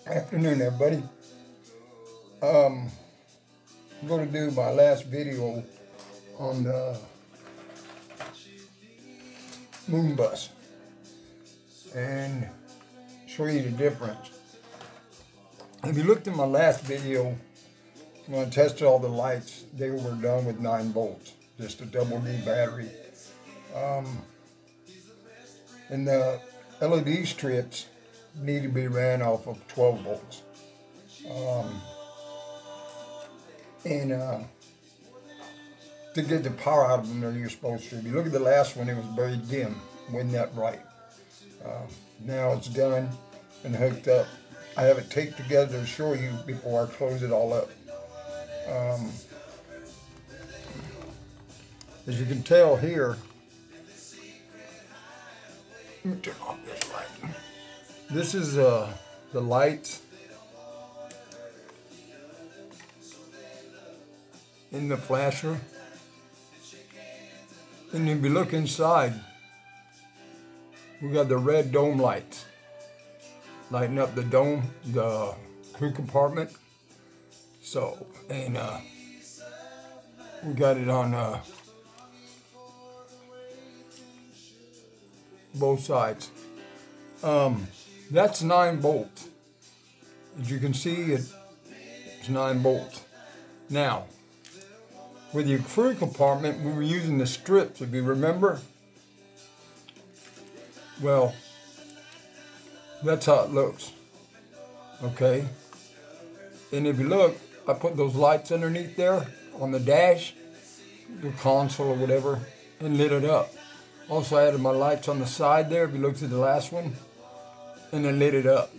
Afternoon, everybody. I'm going to do my last video on the moon bus and show you the difference. If you looked at my last video, when I tested all the lights, they were done with 9 volts, just a double D battery. And the LED strips need to be ran off of 12 volts. To get the power out of them there, you're supposed to. If you look at the last one, it was very dim, wasn't that bright. Now it's done and hooked up. I have it taped together to show you before I close it all up. As you can tell here, let me turn off this light. This is the lights in the flasher. And if you look inside, we got the red dome lights lighting up the dome, the crew compartment. So, and we got it on both sides. That's 9 volts. As you can see, it's 9 volts. Now, with your crew compartment, we were using the strips, if you remember. Well, that's how it looks. Okay? And if you look, I put those lights underneath there on the dash, the console or whatever, and lit it up. Also, I added my lights on the side there, if you looked at the last one, and then lit it up.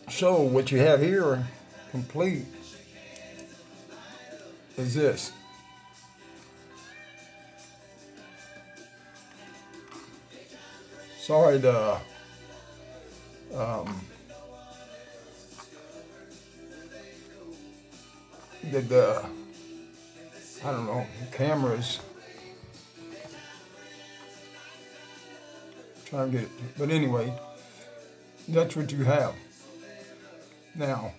So, what you have here, complete, is this. Sorry, the I don't know, the cameras. Try and get it. But anyway, that's what you have. Now,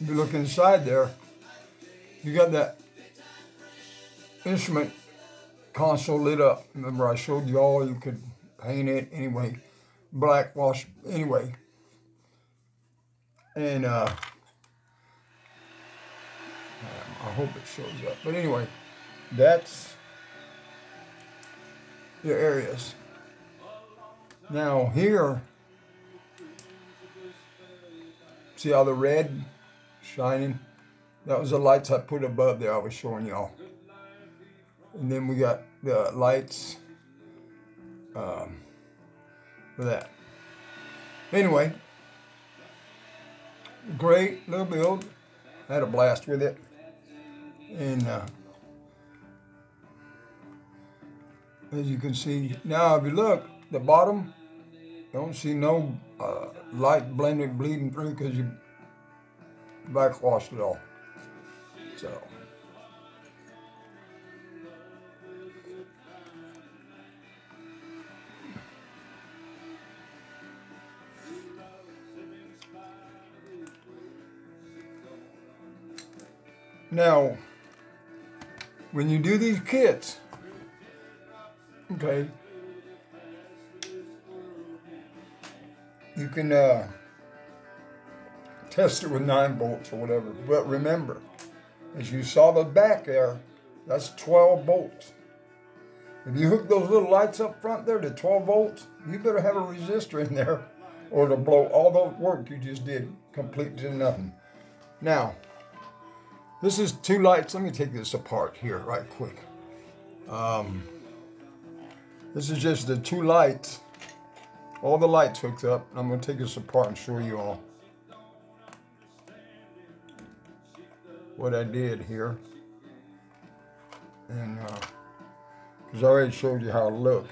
if you look inside there, you got that instrument console lit up. Remember I showed you all, you could paint it anyway, black wash anyway. And I hope it shows up. But anyway, that's your areas. Now here, see how the red shining? That was the lights I put above there I was showing y'all. And then we got the lights for that. Anyway, great little build. Had a blast with it. And as you can see, now if you look, the bottom, don't see no light blended bleeding through because you backwashed it all. So, now, when you do these kits, okay, you can test it with 9 volts or whatever. But remember, as you saw the back there, that's 12 volts. If you hook those little lights up front there to 12 volts, you better have a resistor in there or it'll blow all the work you just did completely to nothing. Now, this is 2 lights. Let me take this apart here right quick. This is just the 2 lights. All the lights hooked up. I'm going to take this apart and show you all what I did here. And because I already showed you how it looked.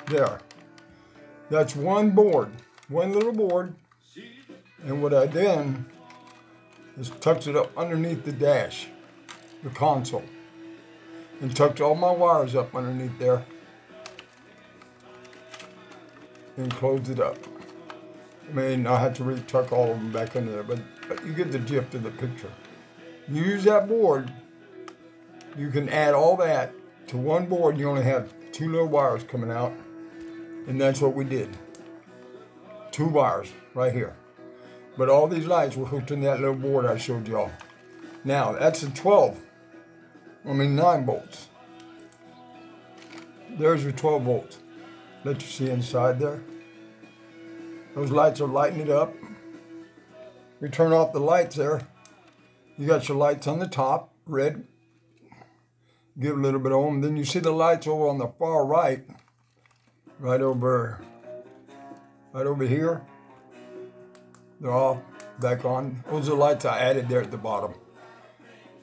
There. That's one board. One little board. And what I done is tucked it up underneath the dash, the console. And tucked all my wires up underneath there. and close it up. I mean, I had to retuck all of them back in there, but you get the gist of the picture. You use that board, you can add all that to one board. You only have 2 little wires coming out, and that's what we did. 2 wires right here. But all these lights were hooked in that little board I showed y'all. Now, that's a 9 volts. There's your 12 volts. Let you see inside there. Those lights are lighting it up. We turn off the lights there. You got your lights on the top, red. Give a little bit of them. Then you see the lights over on the far right. Right over here. They're all back on. Those are the lights I added there at the bottom.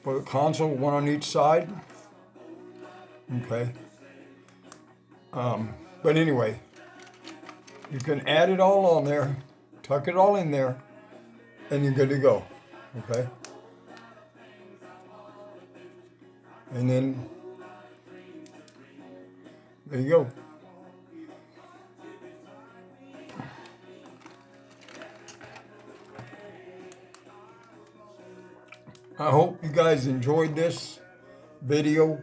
For the console, one on each side. Okay. But anyway, you can add it all on there, tuck it all in there, and you're good to go. Okay. And then there you go. I hope you guys enjoyed this video.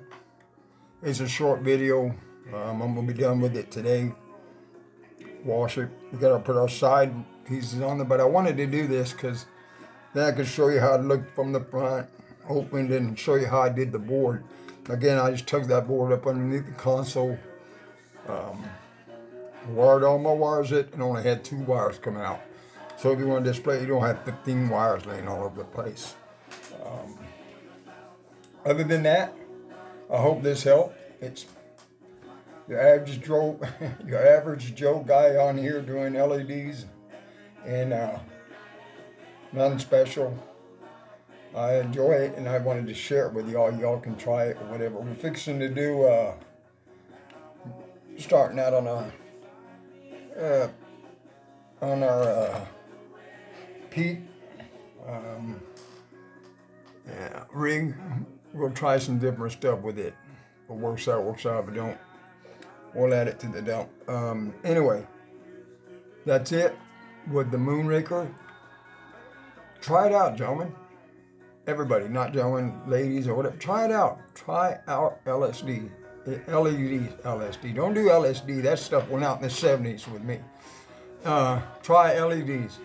It's a short video. I'm gonna be done with it today. Wash it. We gotta put our side pieces on there, but I wanted to do this because then I could show you how it looked from the front, opened, and show you how I did the board. Again, I just took that board up underneath the console, wired all my wires in, and only had 2 wires coming out. So if you want to display, you don't have 15 wires laying all over the place. Other than that, I hope this helped. It's your average Joe guy on here doing LEDs, and nothing special. I enjoy it, and I wanted to share it with y'all. Y'all can try it or whatever. We're fixing to do starting out on our peak rig. We'll try some different stuff with it. If it works out, works out. If it don't, we'll add it to the dump. Anyway, that's it with the Moonraker. Try it out, gentlemen. Everybody, not gentlemen, ladies, or whatever. Try it out. Try out LSD. LSD. Don't do LSD. That stuff went out in the 70s with me. Try LEDs.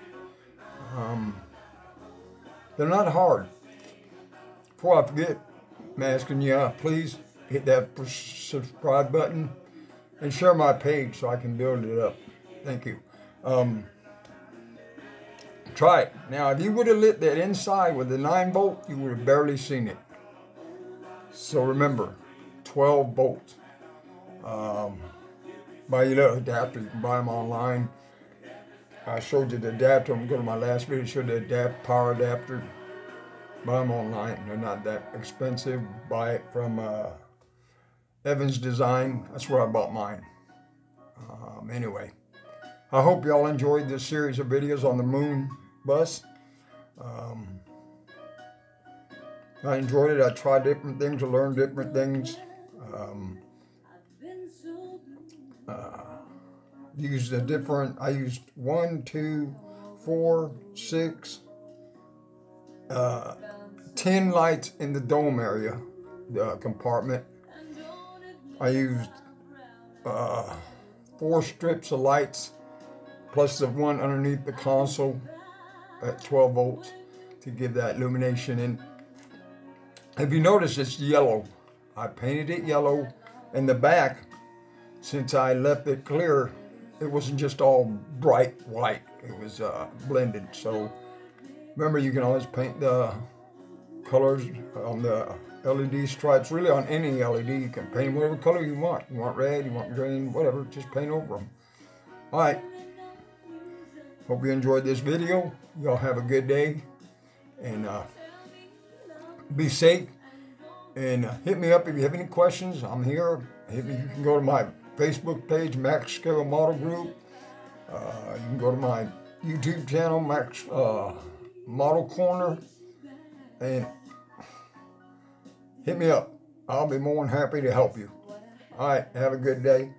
They're not hard. Before I forget, I'm asking you, please hit that subscribe button and share my page so I can build it up. Thank you. Try it. Now, if you would have lit that inside with the 9 volt, you would have barely seen it. So remember, 12 volts. Buy your little adapter. You can buy them online. I showed you the adapter. I'm going to my last video. Showed the power adapter. Buy them online. They're not that expensive. Buy it from Evans Design. That's where I bought mine. Anyway, I hope y'all enjoyed this series of videos on the Moon bus. I enjoyed it. I tried different things. I learned different things. I used 1, 2, 4, 6, 10 lights in the dome area, the compartment. I used 4 strips of lights plus the one underneath the console at 12 volts to give that illumination. And if you notice, it's yellow. I painted it yellow. In the back, since I left it clear, it wasn't just all bright white. It was blended. So remember, you can always paint the colors on the LED stripes. Really, on any LED, you can paint whatever color you want. You want red, you want green, whatever. Just paint over them. All right. Hope you enjoyed this video. Y'all have a good day. And be safe. And hit me up if you have any questions. I'm here. You can go to my Facebook page, Max Scale Model Group. You can go to my YouTube channel, Max Model Corner. And hit me up. I'll be more than happy to help you. All right. Have a good day.